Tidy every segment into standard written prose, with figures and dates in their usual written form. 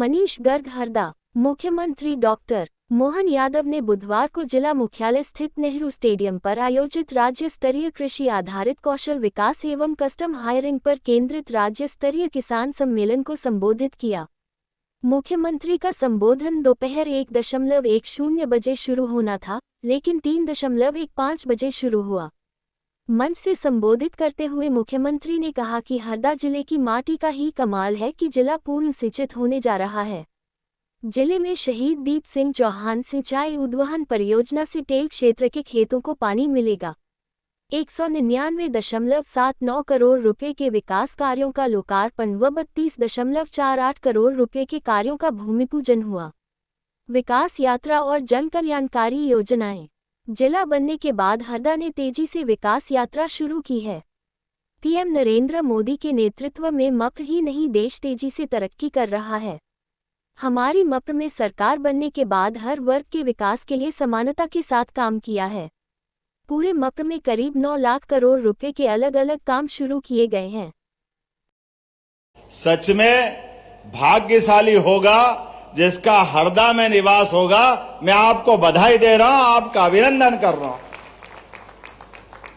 मनीष गर्ग हरदा। मुख्यमंत्री डॉक्टर मोहन यादव ने बुधवार को जिला मुख्यालय स्थित नेहरू स्टेडियम पर आयोजित राज्य स्तरीय कृषि आधारित कौशल विकास एवं कस्टम हायरिंग पर केंद्रित राज्य स्तरीय किसान सम्मेलन को संबोधित किया। मुख्यमंत्री का संबोधन दोपहर 1:10 बजे शुरू होना था, लेकिन 3:15 बजे शुरू हुआ। मंच से संबोधित करते हुए मुख्यमंत्री ने कहा कि हरदा जिले की माटी का ही कमाल है कि जिला पूर्ण सिंचित होने जा रहा है। जिले में शहीद दीप सिंह चौहान सिंचाई उद्वहन परियोजना से टेल क्षेत्र के खेतों को पानी मिलेगा। 199.79 करोड़ रुपए के विकास कार्यों का लोकार्पण व 32.48 करोड़ रुपए के कार्यों का भूमिपूजन हुआ। विकास यात्रा और जन कल्याणकारी योजनाएं। जिला बनने के बाद हरदा ने तेजी से विकास यात्रा शुरू की है। पीएम नरेंद्र मोदी के नेतृत्व में मप्र ही नहीं देश तेजी से तरक्की कर रहा है। हमारी मप्र में सरकार बनने के बाद हर वर्ग के विकास के लिए समानता के साथ काम किया है। पूरे मप्र में करीब 9 लाख करोड़ रुपए के अलग अलग काम शुरू किए गए हैं। सच में भाग्यशाली होगा जिसका हरदा में निवास होगा। मैं आपको बधाई दे रहा हूं, आपका अभिनंदन कर रहा हूं।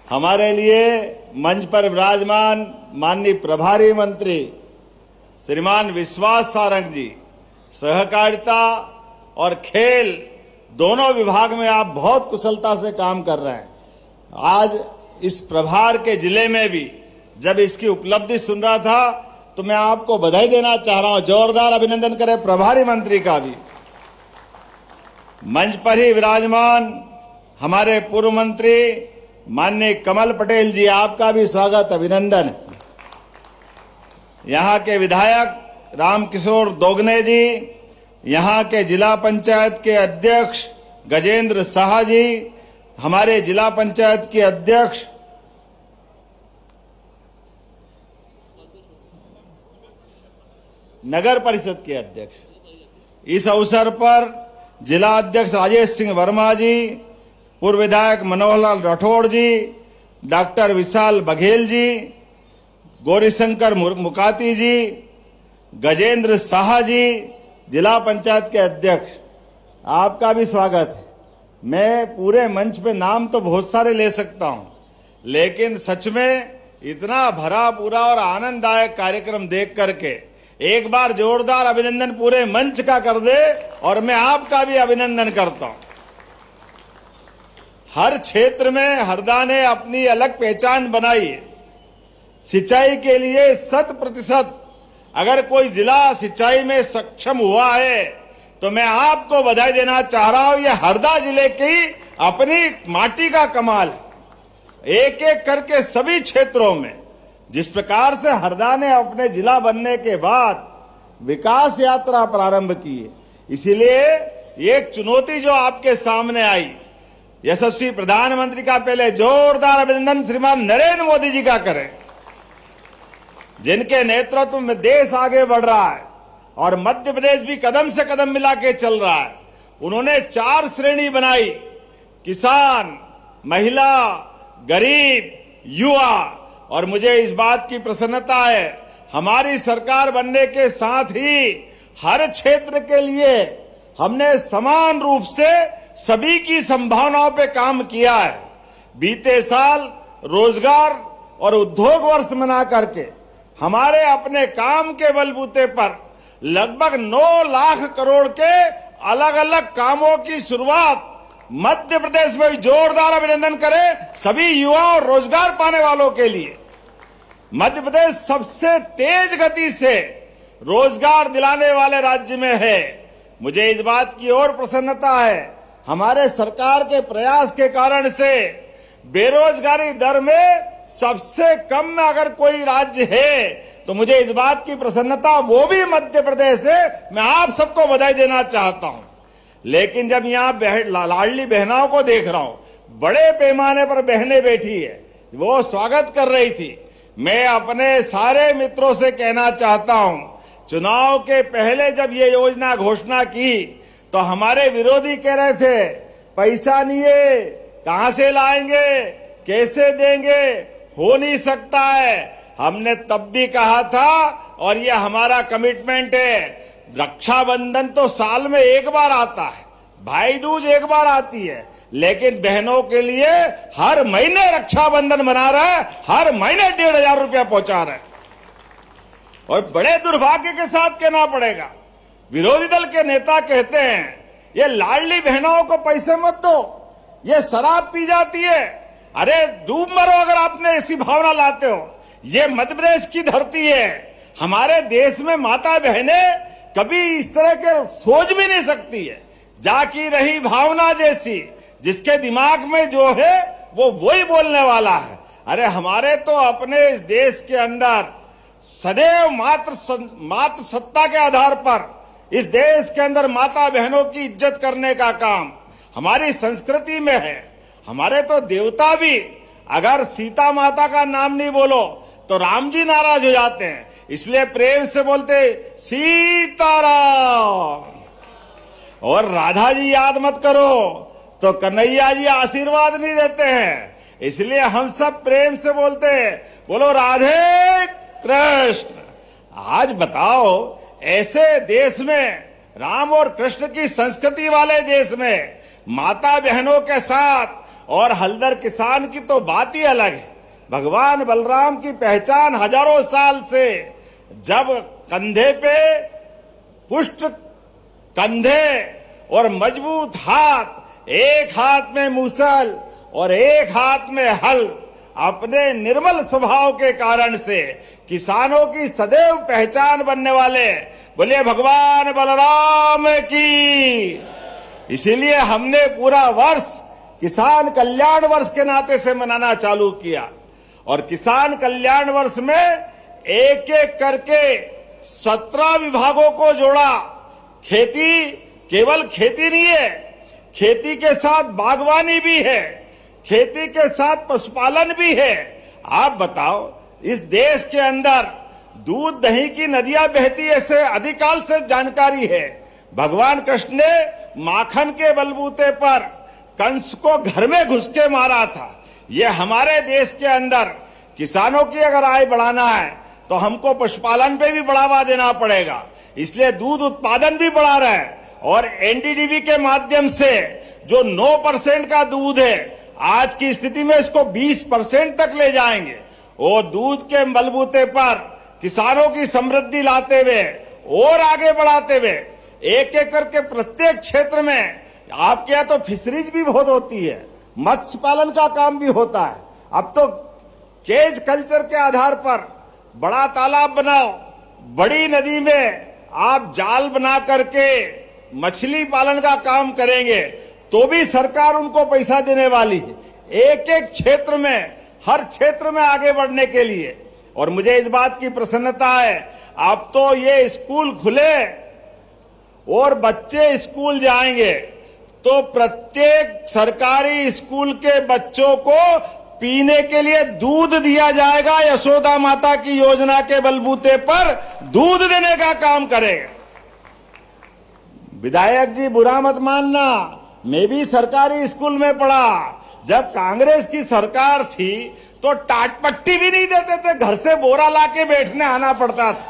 हमारे लिए मंच पर विराजमान माननीय प्रभारी मंत्री श्रीमान विश्वास सारंग जी, सहकारिता और खेल दोनों विभाग में आप बहुत कुशलता से काम कर रहे हैं। आज इस प्रभार के जिले में भी जब इसकी उपलब्धि सुन रहा था तो मैं आपको बधाई देना चाह रहा हूं। जोरदार अभिनंदन करें प्रभारी मंत्री का भी। मंच पर ही विराजमान हमारे पूर्व मंत्री माननीय कमल पटेल जी, आपका भी स्वागत अभिनंदन। यहां के विधायक रामकिशोर दोगने जी, यहां के जिला पंचायत के अध्यक्ष गजेंद्र साहा जी, हमारे जिला पंचायत के अध्यक्ष नगर परिषद के अध्यक्ष, इस अवसर पर जिला अध्यक्ष राजेश सिंह वर्मा जी, पूर्व विधायक मनोहर लाल राठौड़ जी, डॉक्टर विशाल बघेल जी, गौरीशंकर मुकाती जी, गजेंद्र साहा जी, जिला पंचायत के अध्यक्ष, आपका भी स्वागत है। मैं पूरे मंच पे नाम तो बहुत सारे ले सकता हूं, लेकिन सच में इतना भरा पूरा और आनंददायक कार्यक्रम देख करके एक बार जोरदार अभिनंदन पूरे मंच का कर दे। और मैं आपका भी अभिनंदन करता हूं। हर क्षेत्र में हरदा ने अपनी अलग पहचान बनाई है। सिंचाई के लिए 100% अगर कोई जिला सिंचाई में सक्षम हुआ है तो मैं आपको बधाई देना चाह रहा हूं। ये हरदा जिले की अपनी माटी का कमाल है। एक एक करके सभी क्षेत्रों में जिस प्रकार से हरदा ने अपने जिला बनने के बाद विकास यात्रा प्रारंभ की है, इसीलिए एक चुनौती जो आपके सामने आई, यशस्वी प्रधानमंत्री का पहले जोरदार अभिनंदन श्रीमान नरेंद्र मोदी जी का करें, जिनके नेतृत्व में देश आगे बढ़ रहा है और मध्य प्रदेश भी कदम से कदम मिला के चल रहा है। उन्होंने 4 श्रेणी बनाई: किसान, महिला, गरीब, युवा। और मुझे इस बात की प्रसन्नता है, हमारी सरकार बनने के साथ ही हर क्षेत्र के लिए हमने समान रूप से सभी की संभावनाओं पे काम किया है। बीते साल रोजगार और उद्योग वर्ष मना करके हमारे अपने काम के बलबूते पर लगभग 9 लाख करोड़ के अलग अलग कामों की शुरुआत मध्य प्रदेश में। जोरदार अभिनंदन करें सभी युवा और रोजगार पाने वालों के लिए। मध्य प्रदेश सबसे तेज गति से रोजगार दिलाने वाले राज्य में है। मुझे इस बात की और प्रसन्नता है, हमारे सरकार के प्रयास के कारण से बेरोजगारी दर में सबसे कम में अगर कोई राज्य है तो मुझे इस बात की प्रसन्नता वो भी मध्य प्रदेश है। मैं आप सबको बधाई देना चाहता हूं। लेकिन जब यहां लाडली बहनाओं को देख रहा हूं, बड़े पैमाने पर बहनें बैठी है, वो स्वागत कर रही थी। मैं अपने सारे मित्रों से कहना चाहता हूं, चुनाव के पहले जब ये योजना घोषणा की तो हमारे विरोधी कह रहे थे पैसा नहीं है, कहां से लाएंगे, कैसे देंगे, हो नहीं सकता है। हमने तब भी कहा था और ये हमारा कमिटमेंट है, रक्षाबंधन तो साल में एक बार आता है, भाई दूज एक बार आती है, लेकिन बहनों के लिए हर महीने रक्षाबंधन मना रहा है, हर महीने 1,500 रुपया पहुंचा रहा है। और बड़े दुर्भाग्य के साथ कहना पड़ेगा, विरोधी दल के नेता कहते हैं ये लाडली बहनों को पैसे मत दो, ये शराब पी जाती है। अरे डूब मरो अगर आपने ऐसी भावना लाते हो। ये मध्य प्रदेश की धरती है, हमारे देश में माता बहनें कभी इस तरह के सोच भी नहीं सकती है। जाकी रही भावना जैसी, जिसके दिमाग में जो है वो वही बोलने वाला है। अरे हमारे तो अपने इस देश के अंदर सदैव मात्र सत्ता के आधार पर इस देश के अंदर माता बहनों की इज्जत करने का काम हमारी संस्कृति में है। हमारे तो देवता भी अगर सीता माता का नाम नहीं बोलो तो राम जी नाराज हो जाते हैं, इसलिए प्रेम से बोलते सीताराम। और राधा जी याद मत करो तो कन्हैया जी आशीर्वाद नहीं देते हैं, इसलिए हम सब प्रेम से बोलते हैं, बोलो राधे कृष्ण। आज बताओ ऐसे देश में, राम और कृष्ण की संस्कृति वाले देश में माता बहनों के साथ और हलदर किसान की तो बात ही अलग है। भगवान बलराम की पहचान हजारों साल से, जब कंधे पे पुष्ट कंधे और मजबूत हाथ, एक हाथ में मूसल और एक हाथ में हल, अपने निर्मल स्वभाव के कारण से किसानों की सदैव पहचान बनने वाले बोले भगवान बलराम की। इसीलिए हमने पूरा वर्ष किसान कल्याण वर्ष के नाते से मनाना चालू किया और किसान कल्याण वर्ष में एक एक करके 17 विभागों को जोड़ा। खेती केवल खेती नहीं है, खेती के साथ बागवानी भी है, खेती के साथ पशुपालन भी है। आप बताओ इस देश के अंदर दूध दही की नदियां बहती ऐसे अधिकाल से जानकारी है। भगवान कृष्ण ने माखन के बलबूते पर कंस को घर में घुस के मारा था। ये हमारे देश के अंदर किसानों की अगर आय बढ़ाना है तो हमको पशुपालन पे भी बढ़ावा देना पड़ेगा, इसलिए दूध उत्पादन भी बढ़ा रहा है। और एनडीडीबी के माध्यम से जो 9% का दूध है, आज की स्थिति में इसको 20% तक ले जाएंगे। वो दूध के बलबूते पर किसानों की समृद्धि लाते हुए और आगे बढ़ाते हुए एक एक करके प्रत्येक क्षेत्र में, आपके यहाँ तो फिशरीज भी बहुत होती है, मत्स्य पालन का काम भी होता है। अब तो केज कल्चर के आधार पर बड़ा तालाब बनाओ, बड़ी नदी में आप जाल बना करके मछली पालन का काम करेंगे तो भी सरकार उनको पैसा देने वाली है, एक एक क्षेत्र में, हर क्षेत्र में आगे बढ़ने के लिए। और मुझे इस बात की प्रसन्नता है, अब तो ये स्कूल खुले और बच्चे स्कूल जाएंगे तो प्रत्येक सरकारी स्कूल के बच्चों को पीने के लिए दूध दिया जाएगा। यशोदा माता की योजना के बलबूते पर दूध देने का काम करेगा। विधायक जी बुरा मत मानना, मैं भी सरकारी स्कूल में पढ़ा। जब कांग्रेस की सरकार थी तो टाटपट्टी भी नहीं देते थे, घर से बोरा लाके बैठने आना पड़ता था।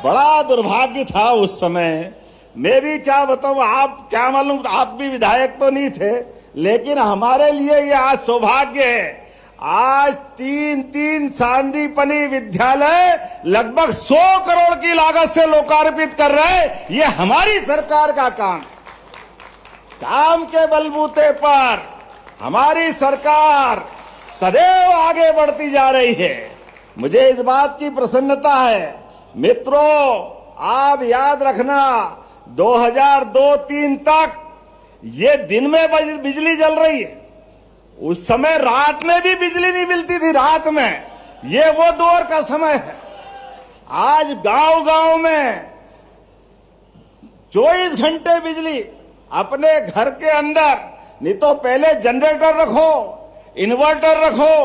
बड़ा दुर्भाग्य था उस समय। मैं भी क्या बताऊं, आप क्या मालूम, आप भी विधायक तो नहीं थे, लेकिन हमारे लिए ये आज सौभाग्य है। आज 3 सांदीपनि विद्यालय लगभग 100 करोड़ की लागत से लोकार्पित कर रहे हैं। ये हमारी सरकार का काम के बलबूते पर हमारी सरकार सदैव आगे बढ़ती जा रही है। मुझे इस बात की प्रसन्नता है। मित्रों, आप याद रखना, 2002-3 तक ये दिन में बिजली जल रही है, उस समय रात में भी बिजली नहीं मिलती थी। रात में ये वो दौर का समय है। आज गांव-गांव में 24 घंटे बिजली अपने घर के अंदर। नहीं तो पहले जनरेटर रखो, इन्वर्टर रखो,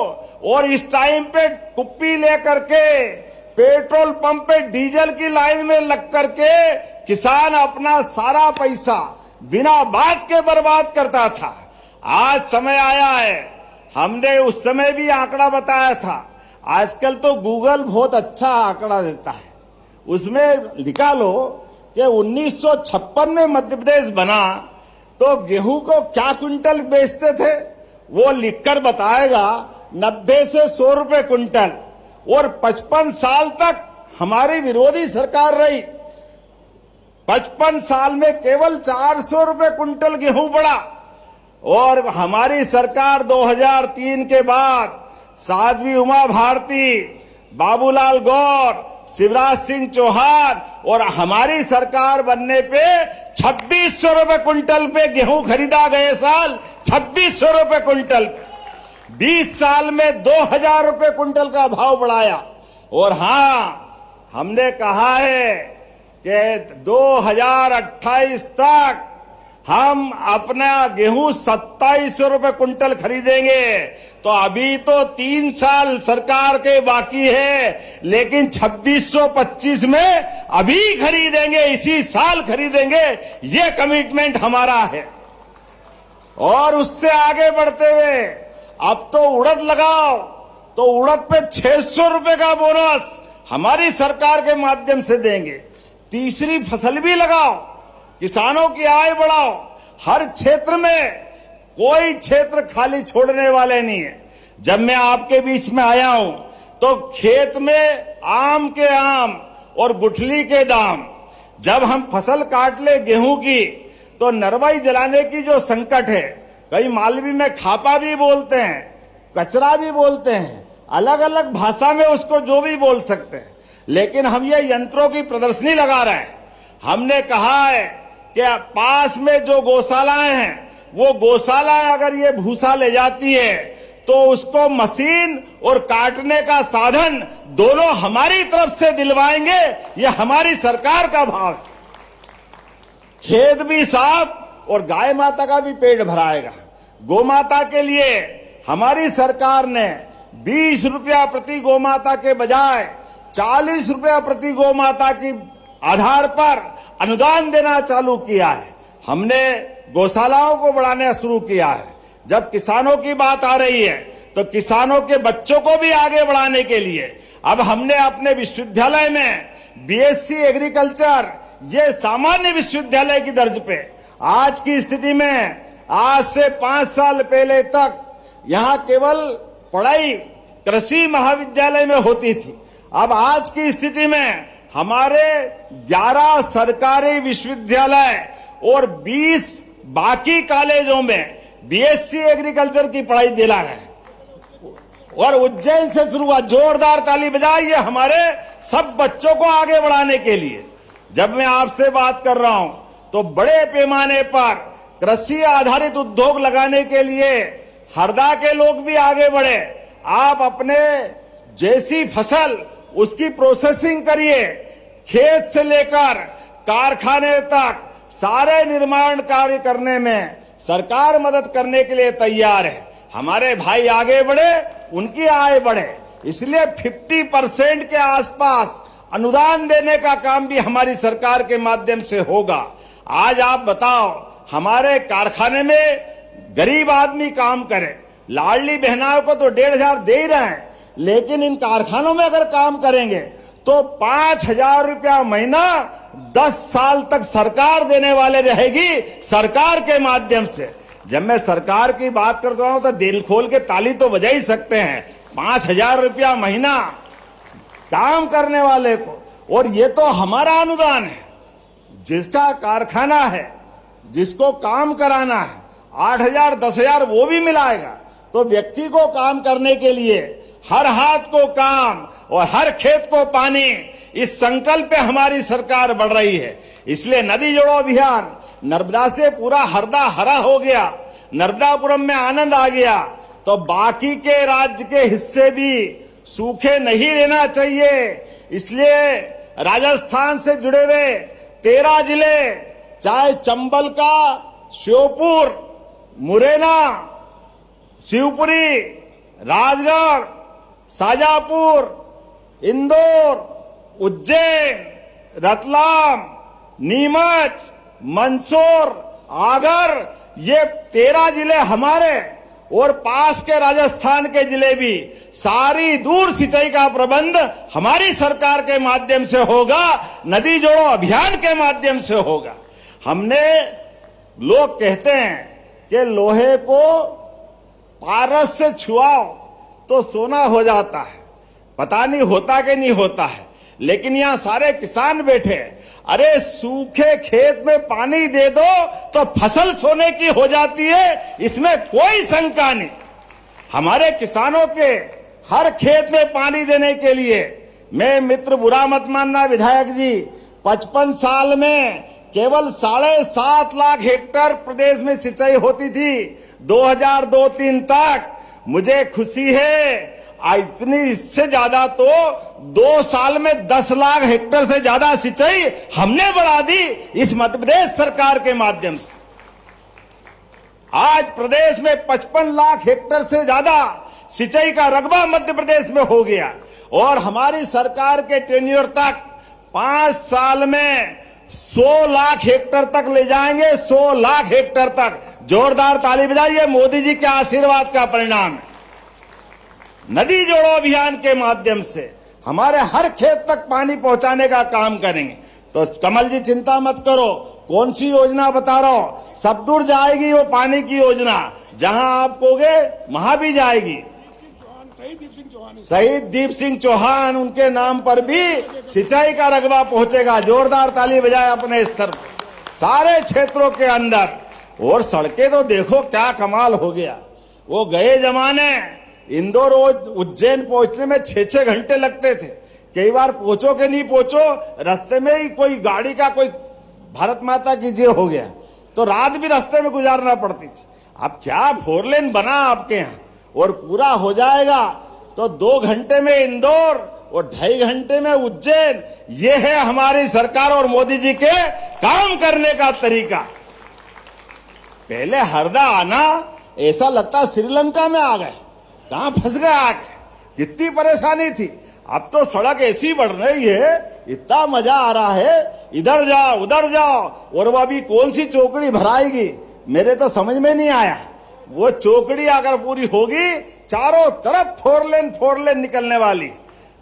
और इस टाइम पे कुप्पी लेकर के पेट्रोल पंप पे डीजल की लाइन में लग करके किसान अपना सारा पैसा बिना बात के बर्बाद करता था। आज समय आया है, हमने उस समय भी आंकड़ा बताया था। आजकल तो गूगल बहुत अच्छा आंकड़ा देता है, उसमें लिखा लो कि 1956 में मध्य प्रदेश बना तो गेहूं को क्या क्विंटल बेचते थे, वो लिखकर बताएगा 90 से 100 रुपए क्विंटल। और 55 साल तक हमारी विरोधी सरकार रही, 55 साल में केवल 400 रुपए क्विंटल गेहूं बढ़ा। और हमारी सरकार 2003 के बाद साध्वी उमा भारती, बाबूलाल गौर, शिवराज सिंह चौहान और हमारी सरकार बनने पे 2600 रुपए क्विंटल पे गेहूं खरीदा गए साल, 2600 रुपए क्विंटल। 20 साल में 2000 रुपए क्विंटल का भाव बढ़ाया। और हां, हमने कहा है कि 2028 तक हम अपना गेहूं 2700 रुपए क्विंटल खरीदेंगे। तो अभी तो 3 साल सरकार के बाकी है, लेकिन 2625 में अभी खरीदेंगे, इसी साल खरीदेंगे, ये कमिटमेंट हमारा है। और उससे आगे बढ़ते हुए अब तो उड़द लगाओ, तो उड़द पे 600 रुपए का बोनस हमारी सरकार के माध्यम से देंगे। तीसरी फसल भी लगाओ, किसानों की आय बढ़ाओ। हर क्षेत्र में कोई क्षेत्र खाली छोड़ने वाले नहीं है। जब मैं आपके बीच में आया हूं तो खेत में आम के आम और गुठली के दाम, जब हम फसल काट ले गेहूं की तो नरवाई जलाने की जो संकट है, कई मालवी में खापा भी बोलते हैं, कचरा भी बोलते हैं, अलग अलग भाषा में उसको जो भी बोल सकते हैं, लेकिन हम ये यंत्रों की प्रदर्शनी लगा रहे हैं। हमने कहा है कि पास में जो गौशालाएं हैं, वो गौशालाएं अगर ये भूसा ले जाती है तो उसको मशीन और काटने का साधन दोनों हमारी तरफ से दिलवाएंगे। ये हमारी सरकार का भाव है। खेत भी साफ और गाय माता का भी पेट भराएगा। गौ माता के लिए हमारी सरकार ने 20 रुपया प्रति गौ माता के बजाय 40 रुपया प्रति गौ माता की आधार पर अनुदान देना चालू किया है। हमने गौशालाओं को बढ़ाना शुरू किया है। जब किसानों की बात आ रही है तो किसानों के बच्चों को भी आगे बढ़ाने के लिए अब हमने अपने विश्वविद्यालय में बीएससी एग्रीकल्चर, ये सामान्य विश्वविद्यालय की दर्ज पे, आज की स्थिति में आज से 5 साल पहले तक यहां केवल पढ़ाई कृषि महाविद्यालय में होती थी। अब आज की स्थिति में हमारे 11 सरकारी विश्वविद्यालय और 20 बाकी कॉलेजों में बीएससी एग्रीकल्चर की पढ़ाई दिला रहे हैं। और उज्जैन से शुरू हुआ, जोरदार ताली बजाइए हमारे सब बच्चों को आगे बढ़ाने के लिए। जब मैं आपसे बात कर रहा हूं तो बड़े पैमाने पर कृषि आधारित उद्योग लगाने के लिए हरदा के लोग भी आगे बढ़े। आप अपने जैसी फसल उसकी प्रोसेसिंग करिए, खेत से लेकर कारखाने तक सारे निर्माण कार्य करने में सरकार मदद करने के लिए तैयार है। हमारे भाई आगे बढ़े, उनकी आय बढ़े, इसलिए 50% के आसपास अनुदान देने का काम भी हमारी सरकार के माध्यम से होगा। आज आप बताओ, हमारे कारखाने में गरीब आदमी काम करे, लाडली बहनाओं को तो 1,500 दे ही रहे हैं, लेकिन इन कारखानों में अगर काम करेंगे तो 5,000 रुपया महीना 10 साल तक सरकार देने वाले रहेगी, सरकार के माध्यम से। जब मैं सरकार की बात करता हूं तो दिल खोल के ताली तो बजा ही सकते हैं। 5,000 रुपया महीना काम करने वाले को, और ये तो हमारा अनुदान है। जिसका कारखाना है, जिसको काम कराना है, 8,000 10,000 वो भी मिलाएगा। तो व्यक्ति को काम करने के लिए हर हाथ को काम और हर खेत को पानी, इस संकल्प पे हमारी सरकार बढ़ रही है। इसलिए नदी जोड़ो अभियान, नर्मदा से पूरा हरदा हरा हो गया, नर्मदापुरम में आनंद आ गया, तो बाकी के राज्य के हिस्से भी सूखे नहीं रहना चाहिए। इसलिए राजस्थान से जुड़े हुए 13 जिले, चाहे चंबल का श्योपुर, मुरैना, शिवपुरी, राजगढ़, शाजापुर, इंदौर, उज्जैन, रतलाम, नीमच, मंदसौर, आगर, ये 13 जिले हमारे, और पास के राजस्थान के जिले भी सारी दूर सिंचाई का प्रबंध हमारी सरकार के माध्यम से होगा, नदी जोड़ो अभियान के माध्यम से होगा। हमने, लोग कहते हैं कि लोहे को पारस से छुआओ तो सोना हो जाता है, पता नहीं होता कि नहीं होता है, लेकिन यहां सारे किसान बैठे, अरे सूखे खेत में पानी दे दो तो फसल सोने की हो जाती है, इसमें कोई शंका नहीं। हमारे किसानों के हर खेत में पानी देने के लिए, मैं मित्र बुरा मत मानना विधायक जी, 55 साल में केवल 7.5 लाख हेक्टेयर प्रदेश में सिंचाई होती थी 2002-03 तक। मुझे खुशी है इतनी, इससे ज्यादा तो 2 साल में 10 लाख हेक्टेयर से ज्यादा सिंचाई हमने बढ़ा दी इस मध्य प्रदेश सरकार के माध्यम से। आज प्रदेश में 55 लाख हेक्टेयर से ज्यादा सिंचाई का रकबा मध्य प्रदेश में हो गया और हमारी सरकार के टेन्योर तक 5 साल में 100 लाख हेक्टेयर तक ले जाएंगे, 100 लाख हेक्टेयर तक। जोरदार ताली बजाइए, मोदी जी के आशीर्वाद का परिणाम है। नदी जोड़ो अभियान के माध्यम से हमारे हर खेत तक पानी पहुंचाने का काम करेंगे। तो कमल जी चिंता मत करो, कौन सी योजना बता रहा हूं, सब दूर जाएगी वो पानी की योजना, जहां आप कहोगे वहां भी जाएगी। शहीद दीप सिंह चौहान, उनके नाम पर भी सिंचाई का रकबा पहुंचेगा। जोरदार ताली बजाए अपने स्तर पर सारे क्षेत्रों के अंदर। और सड़कें तो देखो क्या कमाल हो गया। वो गए जमाने इंदौर उज्जैन पहुंचने में 6-6 घंटे लगते थे, कई बार पहुंचो कि नहीं पहुंचो, रास्ते में ही कोई गाड़ी का कोई भारत माता की जय हो गया तो रात भी रास्ते में गुजारना पड़ती थी। अब क्या 4 लेन बना आपके यहाँ, और पूरा हो जाएगा तो 2 घंटे में इंदौर और 2.5 घंटे में उज्जैन। ये है हमारी सरकार और मोदी जी के काम करने का तरीका। पहले हरदा आना ऐसा लगता श्रीलंका में आ गए, कहां फंस गए आके, कितनी परेशानी थी। अब तो सड़क ऐसी बढ़ रही है, इतना मजा आ रहा है, इधर जाओ उधर जाओ। और वो अभी कौन सी चौकड़ी भराएगी, मेरे तो समझ में नहीं आया। वो चौकड़ी अगर पूरी होगी, चारों तरफ 4 लेन निकलने वाली।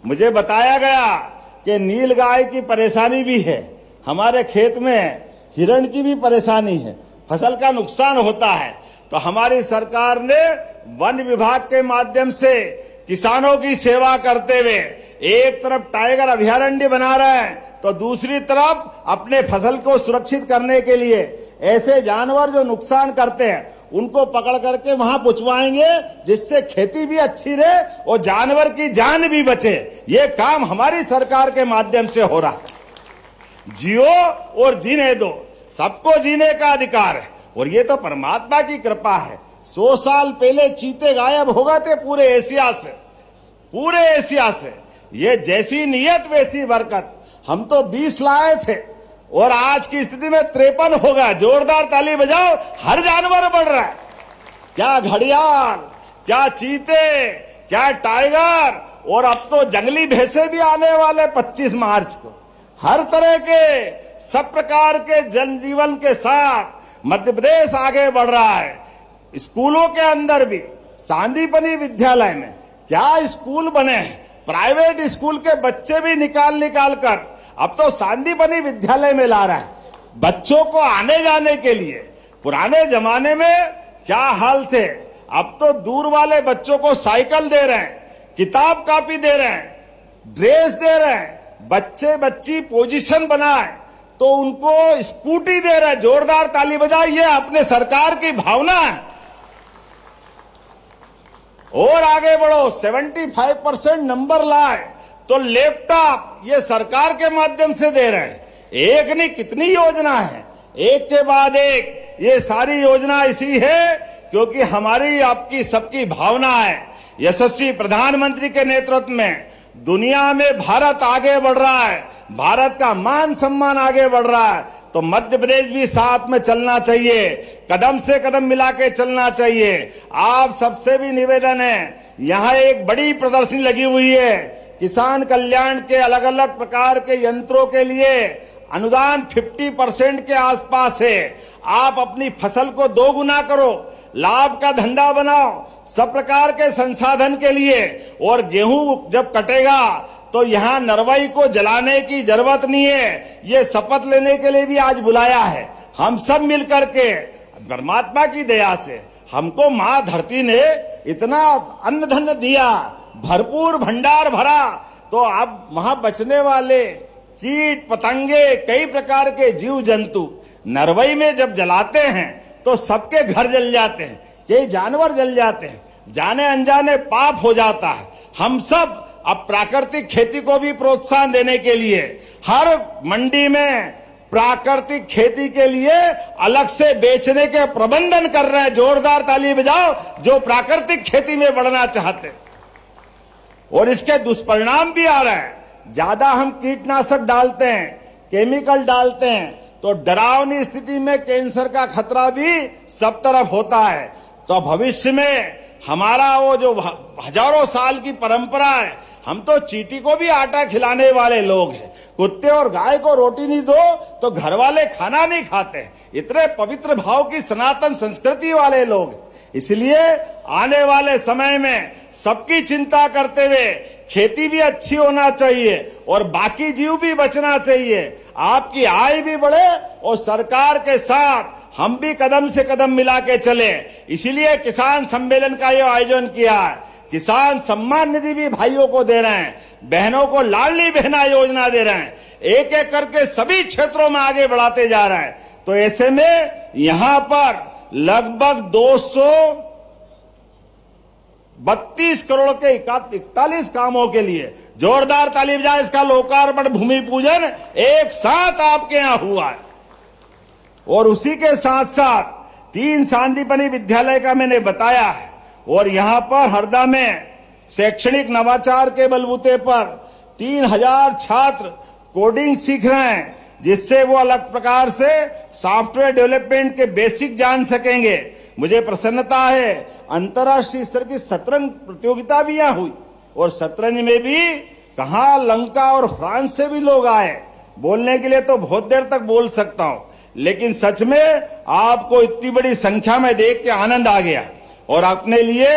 मुझे बताया गया कि नील गाय की परेशानी भी है, हमारे खेत में हिरण की भी परेशानी है, फसल का नुकसान होता है। तो हमारी सरकार ने वन विभाग के माध्यम से किसानों की सेवा करते हुए एक तरफ टाइगर अभयारण्य बना रहे हैं, तो दूसरी तरफ अपने फसल को सुरक्षित करने के लिए ऐसे जानवर जो नुकसान करते हैं उनको पकड़ करके वहां पहुंचवाएंगे, जिससे खेती भी अच्छी रहे और जानवर की जान भी बचे। ये काम हमारी सरकार के माध्यम से हो रहा है। जियो और जीने दो, सबको जीने का अधिकार है, और ये तो परमात्मा की कृपा है। 100 साल पहले चीते गायब हो गए थे पूरे एशिया से। ये जैसी नियत वैसी बरकत। हम तो 20 लाए थे और आज की स्थिति में 53 हो गया। जोरदार ताली बजाओ, हर जानवर बढ़ रहा है, क्या घड़ियाल, क्या चीते, क्या टाइगर, और अब तो जंगली भैंसे भी आने वाले 25 मार्च को। हर तरह के सब प्रकार के जनजीवन के साथ मध्य प्रदेश आगे बढ़ रहा है। स्कूलों के अंदर भी सांदीपनी विद्यालय में क्या स्कूल बने हैं, प्राइवेट स्कूल के बच्चे भी निकाल कर अब तो सांदीपनी विद्यालय में ला रहा है बच्चों को आने जाने के लिए। पुराने जमाने में क्या हाल थे, अब तो दूर वाले बच्चों को साइकिल दे रहे हैं, किताब कापी दे रहे हैं, ड्रेस दे रहे हैं। बच्चे बच्ची पोजीशन बनाए तो उनको स्कूटी दे रहे हैं। जोरदार ताली बजाइए, अपने सरकार की भावना है। और आगे बढ़ो, 75% नंबर लाए तो लैपटॉप ये सरकार के माध्यम से दे रहे हैं। एक नहीं कितनी योजना है, एक के बाद एक। ये सारी योजना इसी है क्योंकि हमारी आपकी सबकी भावना है। यशस्वी प्रधानमंत्री के नेतृत्व में दुनिया में भारत आगे बढ़ रहा है, भारत का मान सम्मान आगे बढ़ रहा है, तो मध्य प्रदेश भी साथ में चलना चाहिए, कदम से कदम मिला के चलना चाहिए। आप सबसे भी निवेदन है, यहाँ एक बड़ी प्रदर्शनी लगी हुई है, किसान कल्याण के अलग अलग प्रकार के यंत्रों के लिए अनुदान 50% के आसपास है। आप अपनी फसल को 2 गुना करो, लाभ का धंधा बनाओ, सब प्रकार के संसाधन के लिए। और गेहूं जब कटेगा तो यहाँ नरवई को जलाने की जरूरत नहीं है। ये शपथ लेने के लिए भी आज बुलाया है। हम सब मिलकर के, परमात्मा की दया से हमको माँ धरती ने इतना अन्न धन दिया, भरपूर भंडार भरा, तो अब वहां बचने वाले कीट पतंगे, कई प्रकार के जीव जंतु नरवई में जब जलाते हैं तो सबके घर जल जाते हैं, कई जानवर जल जाते हैं, जाने अनजाने पाप हो जाता है। हम सब अब प्राकृतिक खेती को भी प्रोत्साहन देने के लिए हर मंडी में प्राकृतिक खेती के लिए अलग से बेचने के प्रबंधन कर रहे हैं। जोरदार ताली बजाओ जो प्राकृतिक खेती में बढ़ना चाहते हैं। और इसके दुष्परिणाम भी आ रहे हैं। ज्यादा हम कीटनाशक डालते हैं, केमिकल डालते हैं, तो डरावनी स्थिति में कैंसर का खतरा भी सब तरफ होता है। तो भविष्य में हमारा वो जो हजारों साल की परंपरा है, हम तो चींटी को भी आटा खिलाने वाले लोग हैं। कुत्ते और गाय को रोटी नहीं दो तो घर वाले खाना नहीं खाते। इतने पवित्र भाव की सनातन संस्कृति वाले लोग हैं। इसलिए आने वाले समय में सबकी चिंता करते हुए खेती भी अच्छी होना चाहिए और बाकी जीव भी बचना चाहिए, आपकी आय भी बढ़े और सरकार के साथ हम भी कदम से कदम मिला के चले। इसीलिए किसान सम्मेलन का ये आयोजन किया है। किसान सम्मान निधि भी भाइयों को दे रहे हैं, बहनों को लाडली बहना योजना दे रहे हैं, एक एक करके सभी क्षेत्रों में आगे बढ़ाते जा रहे हैं। तो ऐसे में यहां पर लगभग 232 करोड़ के 41 कामों के लिए जोरदार ताली बजाएं। इसका लोकार्पण, भूमि पूजन एक साथ आपके यहां हुआ है। और उसी के साथ साथ 3 सांदीपनि विद्यालय का मैंने बताया है। और यहां पर हरदा में शैक्षणिक नवाचार के बलबूते पर 3000 छात्र कोडिंग सीख रहे हैं, जिससे वो अलग प्रकार से सॉफ्टवेयर डेवलपमेंट के बेसिक जान सकेंगे। मुझे प्रसन्नता है, अंतर्राष्ट्रीय स्तर की शतरंज प्रतियोगिता भी यहां हुई और शतरंज में भी कहां लंका और फ्रांस से भी लोग आए। बोलने के लिए तो बहुत देर तक बोल सकता हूं, लेकिन सच में आपको इतनी बड़ी संख्या में देख के आनंद आ गया। और अपने लिए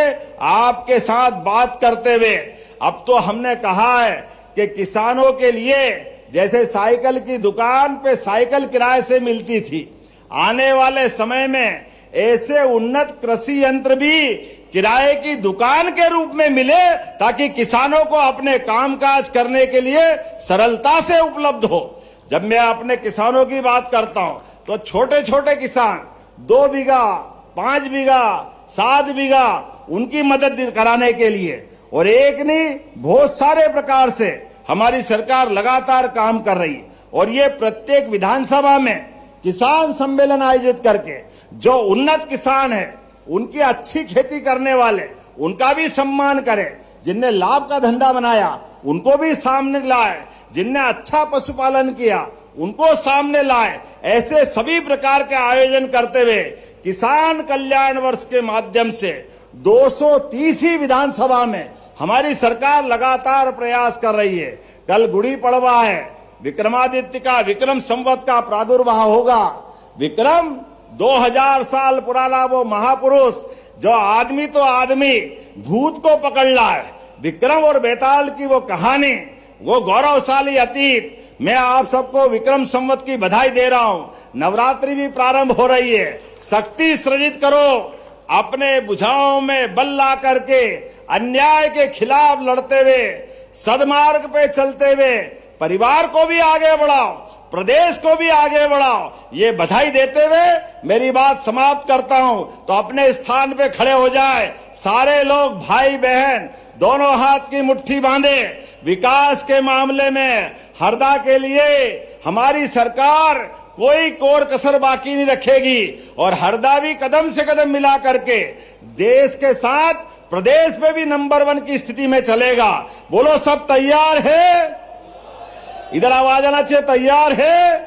आपके साथ बात करते हुए अब तो हमने कहा है कि किसानों के लिए जैसे साइकिल की दुकान पे साइकिल किराए से मिलती थी, आने वाले समय में ऐसे उन्नत कृषि यंत्र भी किराए की दुकान के रूप में मिले, ताकि किसानों को अपने कामकाज करने के लिए सरलता से उपलब्ध हो। जब मैं अपने किसानों की बात करता हूं तो छोटे छोटे किसान 2 बीघा, 5 बीघा, 7 बीघा, उनकी मदद कराने के लिए और एक नहीं बहुत सारे प्रकार से हमारी सरकार लगातार काम कर रही है। और ये प्रत्येक विधानसभा में किसान सम्मेलन आयोजित करके जो उन्नत किसान है, उनकी अच्छी खेती करने वाले, उनका भी सम्मान करें। जिनने लाभ का धंधा बनाया उनको भी सामने लाए, जिनने अच्छा पशुपालन किया उनको सामने लाए। ऐसे सभी प्रकार के आयोजन करते हुए किसान कल्याण वर्ष के माध्यम से 230 विधानसभा में हमारी सरकार लगातार प्रयास कर रही है। कल गुड़ी पड़वा है, विक्रमादित्य का विक्रम संवत का प्रादुर्भाव होगा। विक्रम 2000 साल पुराना वो महापुरुष जो आदमी तो आदमी भूत को पकड़ लाए, विक्रम और बेताल की वो कहानी, वो गौरवशाली अतीत। मैं आप सबको विक्रम संवत की बधाई दे रहा हूं। नवरात्रि भी प्रारंभ हो रही है। शक्ति सृजित करो, अपने भुजाओं में बल ला करके अन्याय के खिलाफ लड़ते हुए, सदमार्ग पे चलते हुए परिवार को भी आगे बढ़ाओ, प्रदेश को भी आगे बढ़ाओ। ये बधाई देते हुए मेरी बात समाप्त करता हूं। तो अपने स्थान पे खड़े हो जाए सारे लोग, भाई बहन दोनों हाथ की मुट्ठी बांधे। विकास के मामले में हरदा के लिए हमारी सरकार कोई कोर कसर बाकी नहीं रखेगी और हरदा भी कदम से कदम मिला करके देश के साथ प्रदेश में भी नंबर 1 की स्थिति में चलेगा। बोलो सब तैयार है? इधर आवाज आना चाहिए, तैयार है?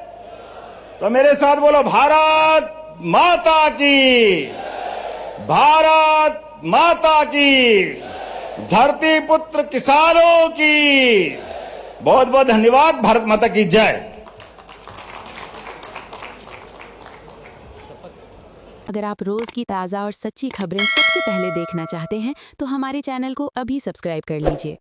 तो मेरे साथ बोलो, भारत माता की, भारत माता की, धरती पुत्र किसानों की। बहुत बहुत धन्यवाद। भारत माता की जय। अगर आप रोज की ताज़ा और सच्ची खबरें सबसे पहले देखना चाहते हैं तो हमारे चैनल को अभी सब्सक्राइब कर लीजिए।